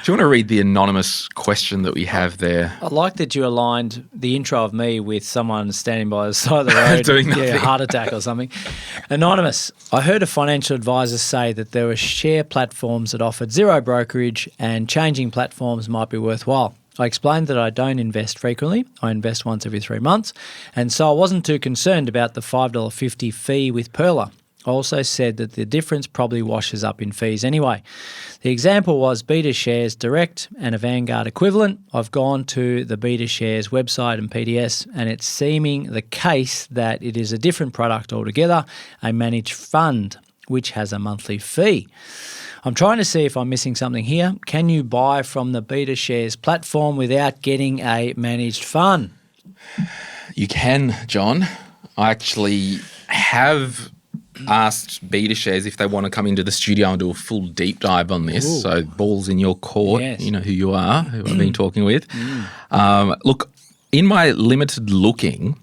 Do you want to read the anonymous question that we have there? I like that you aligned the intro of me with someone standing by the side of the road, Doing nothing. a heart attack or something. Anonymous, I heard a financial advisor say that there were share platforms that offered zero brokerage and changing platforms might be worthwhile. I explained that I don't invest frequently. I invest once every 3 months, and so I wasn't too concerned about the $5.50 fee with Perla. I also said that the difference probably washes up in fees anyway. The example was Betashares Direct and a Vanguard equivalent. I've gone to the Betashares website and PDS, and it's seeming the case that it is a different product altogether, a managed fund, which has a monthly fee. I'm trying to see if I'm missing something here. Can you buy from the Betashares platform without getting a managed fund? You can, John. I actually have asked Betashares if they want to come into the studio and do a full deep dive on this. Ooh. So ball's in your court. Yes. You know who you are, who I've been talking with. Look, in my limited looking,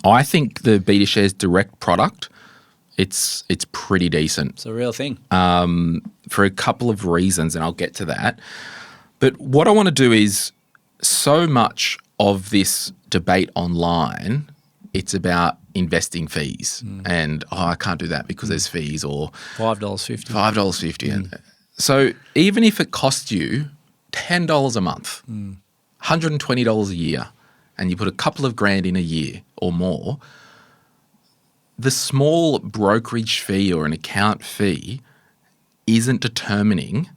I think the Betashares Direct product, it's pretty decent. It's a real thing. For a couple of reasons, and I'll get to that. But what I want to do is, so much of this debate online, it's about investing fees. And, I can't do that because there's fees, or $5.50. $5.50. So even if it costs you $10 a month, $120 a year, and you put a couple of grand in a year or more, the small brokerage fee or an account fee isn't determining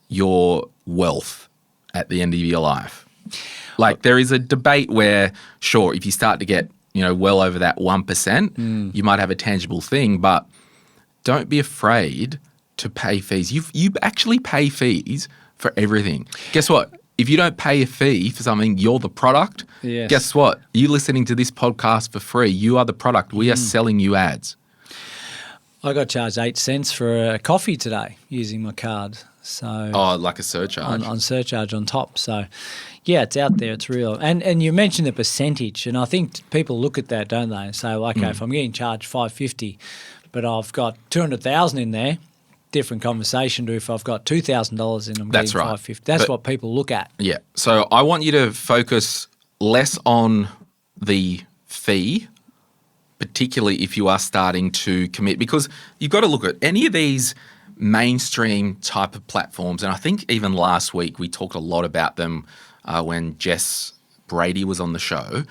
your wealth at the end of your life. Like, there is a debate where, sure, if you start to get, well over that 1%, you might have a tangible thing, but don't be afraid to pay fees. You actually pay fees for everything. Guess what? If you don't pay a fee for something, you're the product. Yes. Guess what? You listening to this podcast for free. You are the product. We are selling you ads. I got charged 8 cents for a coffee today using my card. So Like a surcharge. on surcharge on top. So, yeah, it's out there. It's real. And you mentioned the percentage, and I think people look at that, don't they, and say, well, okay, if I'm getting charged $5.50, but I've got $200,000 in there, different conversation to if I've got $2,000 in, I'm That's getting right. $5.50. That's But- what people look at. Yeah. So I want you to focus less on the fee, particularly if you are starting to commit, because you've got to look at any of these mainstream type of platforms. And I think even last week we talked a lot about them when Jess Brady was on the show.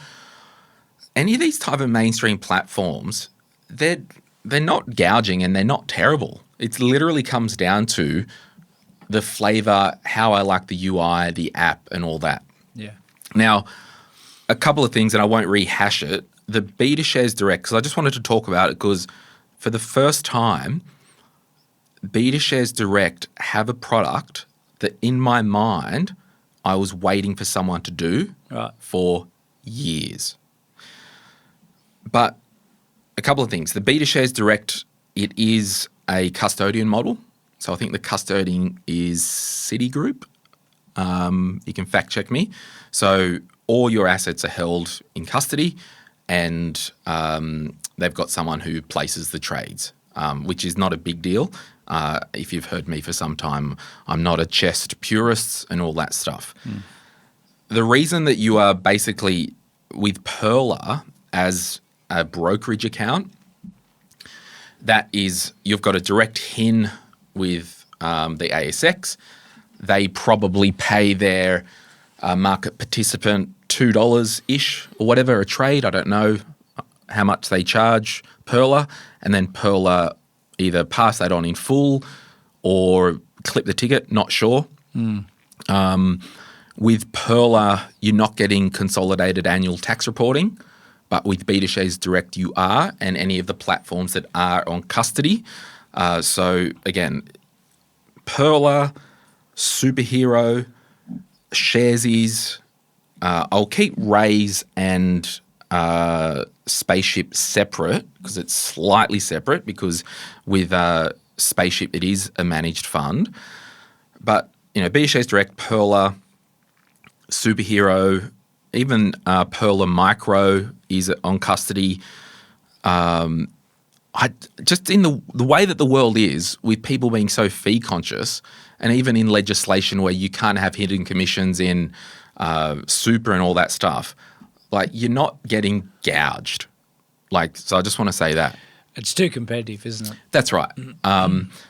Any of these type of mainstream platforms, they're not gouging and they're not terrible. It literally comes down to the flavor, how I like the UI, the app, and all that. Yeah. Now, a couple of things, and I won't rehash it. The Betashares Direct, because I just wanted to talk about it because for the first time, Betashares Direct have a product that in my mind I was waiting for someone to do for years. But a couple of things. The Betashares Direct, it is a custodian model. So I think the custodian is Citigroup. You can fact check me. So all your assets are held in custody and they've got someone who places the trades, which is not a big deal. If you've heard me for some time, I'm not a chest purist and all that stuff. The reason that you are basically with Perla as a brokerage account, that is you've got a direct HIN with the ASX. They probably pay their market participant $2-ish or whatever a trade. I don't know how much they charge Perla, and then Perla either pass that on in full or clip the ticket, not sure. With Perla, you're not getting consolidated annual tax reporting, but with Betashares Direct you are, and any of the platforms that are on custody. So again, Perla, Superhero, Sharesies, I'll keep Raise and Spaceship separate because it's slightly separate because with Spaceship it is a managed fund. But, Betashares Direct, Perla, Superhero, even Perla Micro is on custody. I just in the way that the world is, with people being so fee conscious, and even in legislation where you can't have hidden commissions in super and all that stuff, like you're not getting gouged. Like, so I just want to say that. It's too competitive, isn't it? That's right.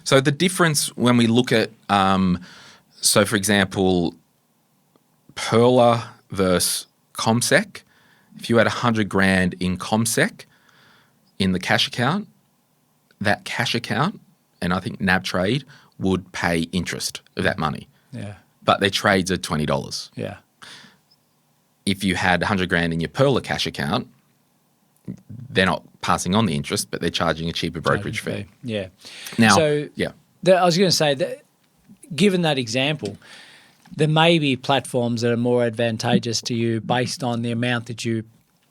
So the difference when we look at, so for example, Perla versus ComSec, if you had 100 grand in ComSec in the cash account, that cash account, and I think NAB Trade would pay interest of that money. Yeah. But their trades are $20. Yeah. If you had 100 grand in your Perla cash account, they're not passing on the interest, but they're charging a cheaper brokerage fee. Yeah. Now, so yeah. I was going to say that given that example, there may be platforms that are more advantageous to you based on the amount that you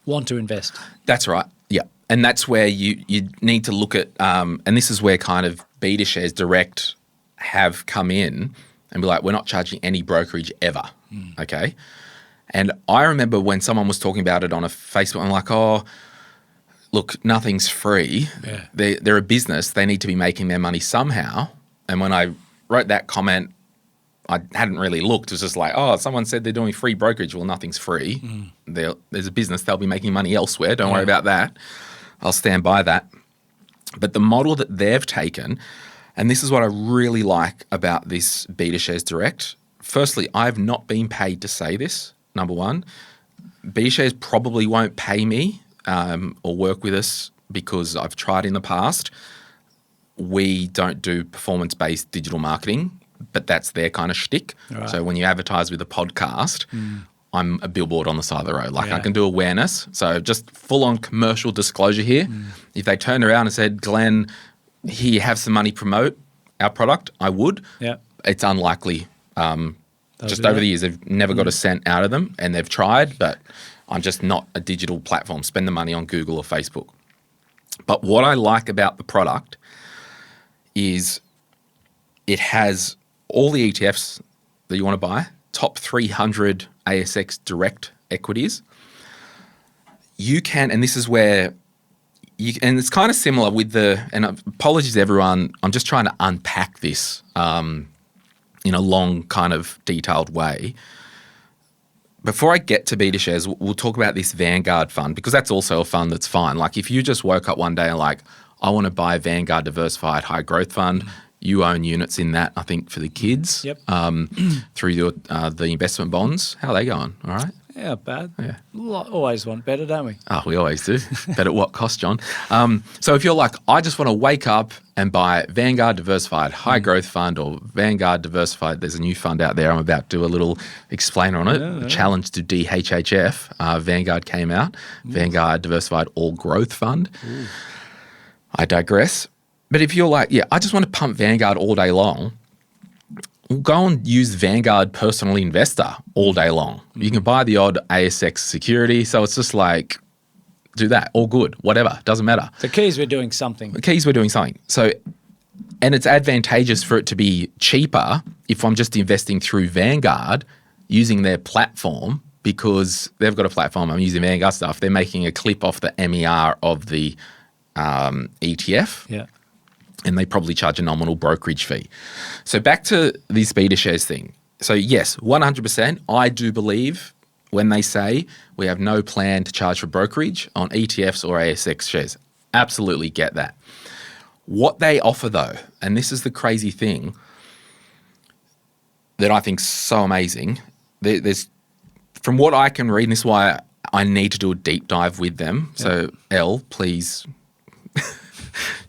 want to invest. That's right. Yeah. And that's where you need to look at, and this is where kind of Betashares Direct have come in and be like, we're not charging any brokerage ever. Okay. And I remember when someone was talking about it on a Facebook, I'm like, oh, look, nothing's free. Yeah. They're a business. They need to be making their money somehow. And when I wrote that comment, I hadn't really looked. It was just like, oh, someone said they're doing free brokerage. Well, nothing's free. There's a business. They'll be making money elsewhere. Don't worry about that. I'll stand by that. But the model that they've taken, and this is what I really like about this Betashares Direct. Firstly, I've not been paid to say this, number one. Betashares probably won't pay me or work with us because I've tried in the past. We don't do performance-based digital marketing, but that's their kind of shtick. Right. So when you advertise with a podcast, I'm a billboard on the side of the road. Like I can do awareness. So just full-on commercial disclosure here. If they turned around and said, Glen, here you have some money, promote our product, I would. Yeah. It's unlikely. Just over the years, they've never got a cent out of them, and they've tried, but I'm just not a digital platform. Spend the money on Google or Facebook. But what I like about the product is it has all the ETFs that you want to buy, top 300 ASX direct equities. You can, and this is where and it's kind of similar with and apologies everyone, I'm just trying to unpack this in a long kind of detailed way. Before I get to Betashares, we'll talk about this Vanguard fund because that's also a fund that's fine. Like if you just woke up one day and like, I want to buy a Vanguard Diversified High Growth Fund, you own units in that, I think, for the kids through the investment bonds. How are they going? All right? Yeah, not bad. Yeah. Always want better, don't we? Oh, we always do. But at what cost, John? So if you're like, I just want to wake up and buy Vanguard Diversified High Growth Fund or Vanguard Diversified, there's a new fund out there. I'm about to do a little explainer on it. A challenge to DHHF. Vanguard came out. Vanguard Diversified All Growth Fund. Ooh. I digress. But if you're like, I just want to pump Vanguard all day long, go and use Vanguard Personal Investor all day long. You can buy the odd ASX security. So it's just like, do that. All good. Whatever. Doesn't matter. The key is we're doing something. The key is we're doing something. So, and it's advantageous for it to be cheaper if I'm just investing through Vanguard using their platform because they've got a platform. I'm using Vanguard stuff. They're making a clip off the MER of the ETF. Yeah. And they probably charge a nominal brokerage fee. So back to this Betashares thing. So yes, 100%, I do believe when they say we have no plan to charge for brokerage on ETFs or ASX shares. Absolutely get that. What they offer though, and this is the crazy thing that I think is so amazing, there's from what I can read, and this is why I need to do a deep dive with them. Yeah. So Elle, please,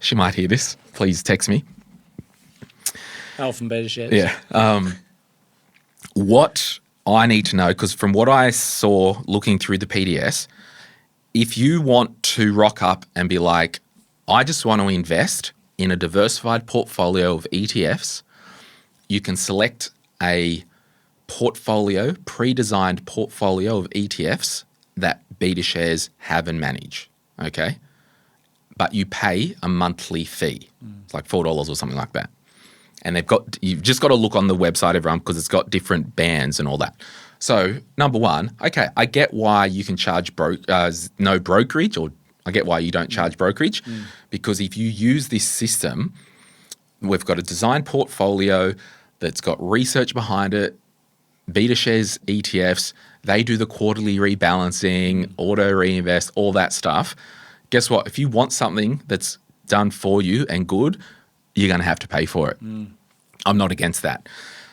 she might hear this. Please text me. Elle from Betashares. Yeah. What I need to know, because from what I saw looking through the PDS, if you want to rock up and be like, I just want to invest in a diversified portfolio of ETFs, you can select a portfolio, pre-designed portfolio of ETFs that Betashares have and manage, okay? But you pay a monthly fee. It's like $4 or something like that. And you've just got to look on the website, everyone, because it's got different bands and all that. So number one, okay, I get why you can charge no brokerage, or I get why you don't charge brokerage, because if you use this system, we've got a design portfolio that's got research behind it. Betashares ETFs, they do the quarterly rebalancing, auto reinvest, all that stuff. Guess what? If you want something that's done for you and good, you're going to have to pay for it. I'm not against that.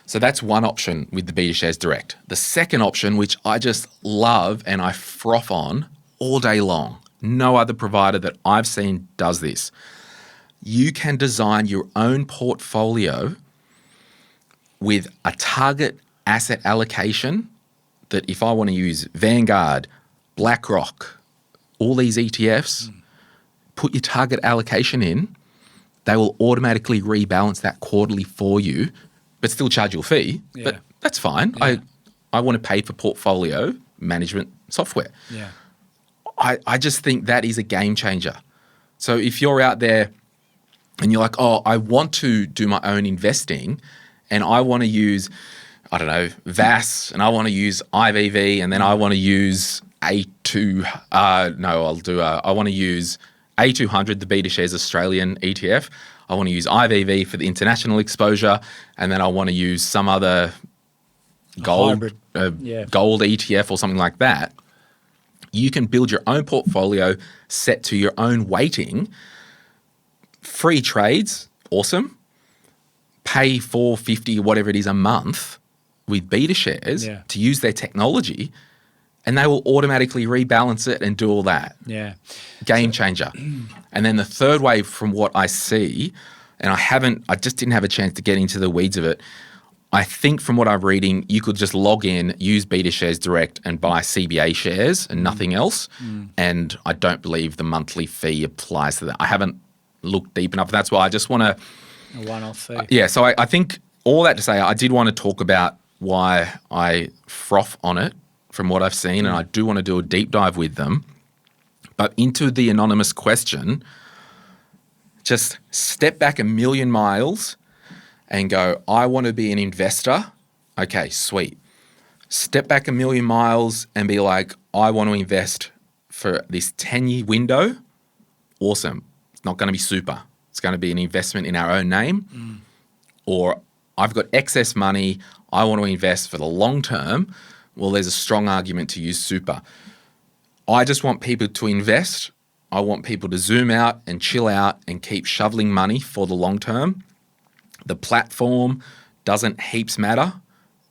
So that's one option with the Betashares Direct. The second option, which I just love and I froth on all day long, no other provider that I've seen does this. You can design your own portfolio with a target asset allocation that if I want to use Vanguard, BlackRock, all these ETFs, put your target allocation in, they will automatically rebalance that quarterly for you, but still charge you a fee. Yeah. But that's fine. Yeah. I want to pay for portfolio management software. Yeah. I just think that is a game changer. So if you're out there and you're like, oh, I want to do my own investing and I want to use, I don't know, VAS and I want to use IVV and then I want to use I want to use A200, the Betashares Australian ETF. I want to use IVV for the international exposure and then I want to use some other gold ETF or something like that. You can build your own portfolio set to your own weighting. Free trades, awesome. Pay $4.50, whatever it is a month with Betashares to use their technology and they will automatically rebalance it and do all that. Yeah. Game changer. And then the third way from what I see, and I just didn't have a chance to get into the weeds of it, I think from what I'm reading, you could just log in, use Betashares Direct and buy CBA shares and nothing else. And I don't believe the monthly fee applies to that. I haven't looked deep enough. That's why I just want to... A one-off fee. Yeah, so I think all that to say, I did want to talk about why I froth on it from what I've seen, and I do want to do a deep dive with them. But into the anonymous question, just step back a million miles and go, I want to be an investor. Okay, sweet. Step back a million miles and be like, I want to invest for this 10-year window. Awesome. It's not going to be super. It's going to be an investment in our own name. Or I've got excess money. I want to invest for the long term. Well, there's a strong argument to use super. I just want people to invest. I want people to zoom out and chill out and keep shoveling money for the long term. The platform doesn't heaps matter.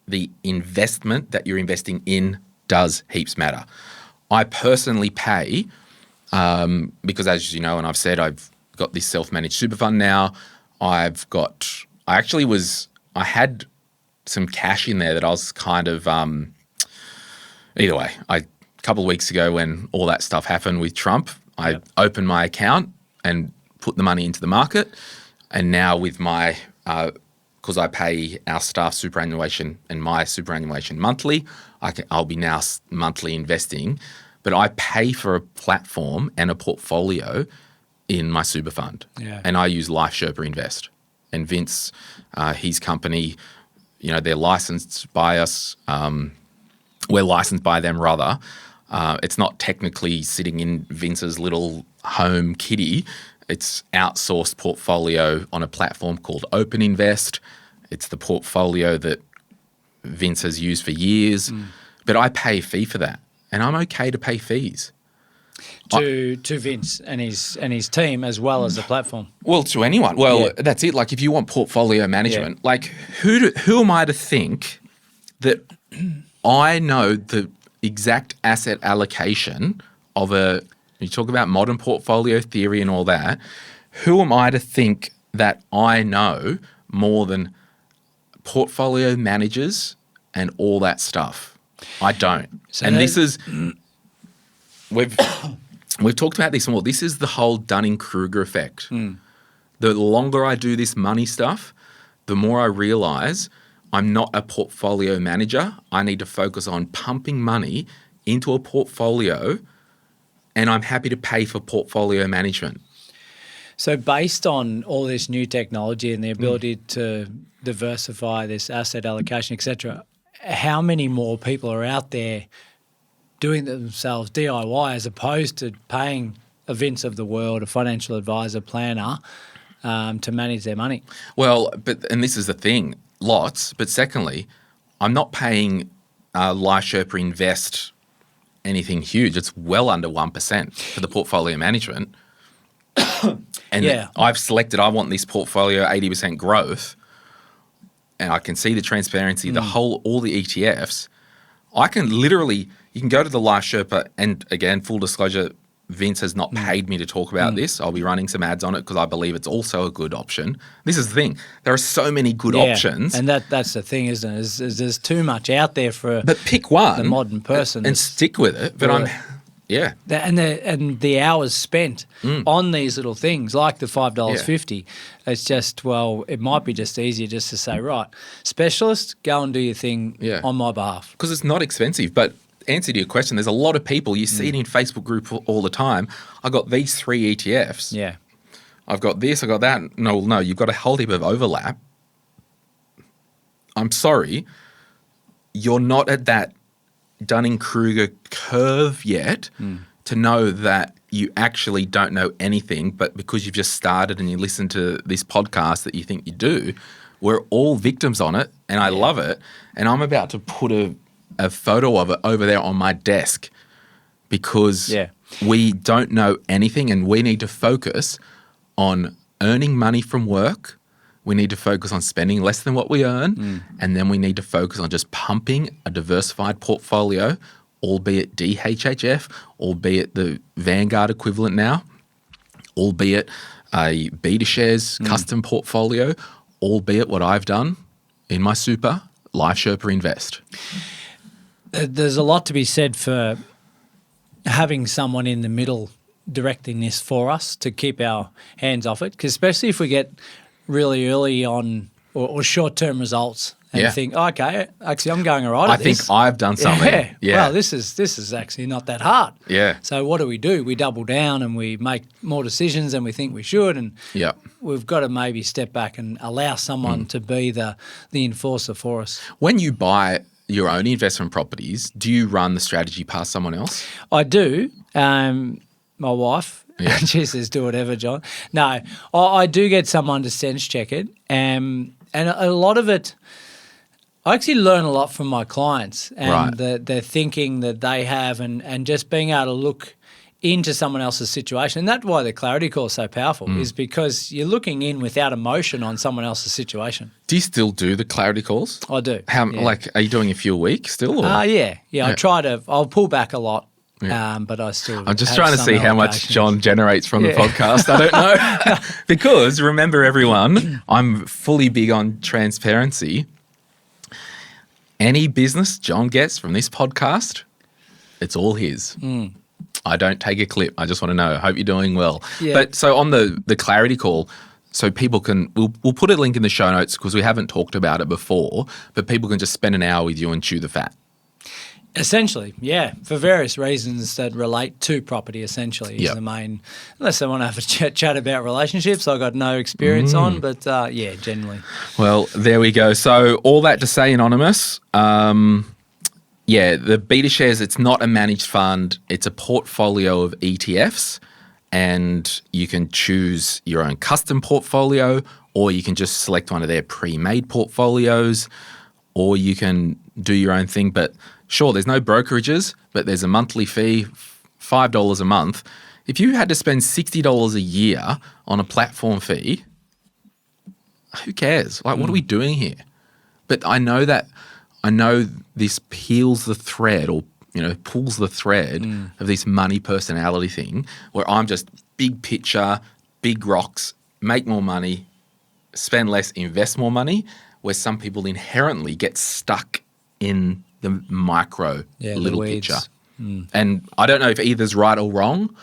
The investment that you're investing in does heaps matter. I personally pay because, as you know, and I've said, I've got this self-managed super fund now. I had some cash in there that I was kind of either way. A couple of weeks ago when all that stuff happened with Trump, I opened my account and put the money into the market. And now with my, because I pay our staff superannuation and my superannuation monthly, I'll be now monthly investing. But I pay for a platform and a portfolio in my super fund. Yeah. And I use Life Sherpa Invest. And Vince, his company, they're licensed by us. We're licensed by them, rather. It's not technically sitting in Vince's little home kitty. It's outsourced portfolio on a platform called Open Invest. It's the portfolio that Vince has used for years. But I pay a fee for that. And I'm okay to pay fees. To Vince and his team as well as the platform. Well, to anyone. Well, that's it. Like if you want portfolio management, like who am I to think that I know the exact asset allocation of you talk about modern portfolio theory and all that, who am I to think that I know more than portfolio managers and all that stuff? I don't. So and this is, we've talked about this more. This is the whole Dunning-Kruger effect. The longer I do this money stuff, the more I realize I'm not a portfolio manager. I need to focus on pumping money into a portfolio, and I'm happy to pay for portfolio management. So based on all this new technology and the ability to diversify this asset allocation, et cetera, how many more people are out there doing it themselves DIY as opposed to paying a Vince of the world, a financial advisor, planner, to manage their money? Well, and this is the thing. lots. But secondly, I'm not paying Life Sherpa Invest anything huge. It's well under 1% for the portfolio management. And I've selected, I want this portfolio 80% growth, and I can see the transparency, all the ETFs. I can literally, you can go to the Life Sherpa, and again, full disclosure, Vince has not paid me to talk about this. I'll be running some ads on it because I believe it's also a good option. This is the thing. There are so many good options. And that's the thing, isn't it? Is there's too much out there for but pick one, the modern person. And stick with it. But And the hours spent on these little things, like the $5.50, it's just, well, it might be just easier just to say, right, specialist, go and do your thing on my behalf. Because it's not expensive. But answer to your question, there's a lot of people, you see it in Facebook group all the time. I got these 3 ETFs. Yeah. I've got this, I got that. No, you've got a whole heap of overlap. I'm sorry, you're not at that Dunning-Kruger curve yet to know that you actually don't know anything, but because you've just started and you listen to this podcast that you think you do. We're all victims on it, and I love it. And I'm about to put a photo of it over there on my desk because we don't know anything, and we need to focus on earning money from work. We need to focus on spending less than what we earn, and then we need to focus on just pumping a diversified portfolio, albeit DHHF, albeit the Vanguard equivalent now, albeit a Betashares custom portfolio, albeit what I've done in my super, Life Sherpa Invest. There's a lot to be said for having someone in the middle directing this for us to keep our hands off it, because especially if we get really early on or short-term results and think, okay, actually I'm going all right I at this. think I've done something. Well, this is actually not that hard. Yeah. So what do? We double down and we make more decisions than we think we should, and we've got to maybe step back and allow someone to be the enforcer for us. When you buy your own investment properties, do you run the strategy past someone else? I do. My wife, she says, do whatever, John. No, I do get someone to sense check it. And a lot of it, I actually learn a lot from my clients and the thinking that they have and just being able to look into someone else's situation. And that's why the clarity call is so powerful, is because you're looking in without emotion on someone else's situation. Do you still do the clarity calls? I do. Are you doing a few a week still? Or? Yeah. I'll pull back a lot. But I still. I'm just trying to see how much John generates from the podcast. I don't know. Because remember, everyone, I'm fully big on transparency. Any business John gets from this podcast, it's all his. I don't take a clip. I just want to know. I hope you're doing well. Yeah. But so on the clarity call, so people can, we'll put a link in the show notes because we haven't talked about it before, but people can just spend an hour with you and chew the fat. Essentially, for various reasons that relate to property, essentially, is the main, unless they want to have a chat about relationships I've got no experience on, but generally. Well, there we go. So all that to say, Anonymous, the Betashares, it's not a managed fund, it's a portfolio of ETFs, and you can choose your own custom portfolio, or you can just select one of their pre-made portfolios, or you can do your own thing. But sure, there's no brokerages, but there's a monthly fee, $5 a month. If you had to spend $60 a year on a platform fee, who cares? Like, what are we doing here? But I know this peels the thread, or pulls the thread of this money personality thing, where I'm just big picture, big rocks, make more money, spend less, invest more money, where some people inherently get stuck in the micro little picture. And I don't know if either's right or wrong.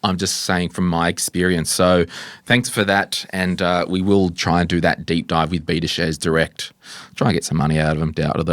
I'm just saying from my experience. So thanks for that. And we will try and do that deep dive with Betashares Direct. Try and get some money out of them. Doubt it though.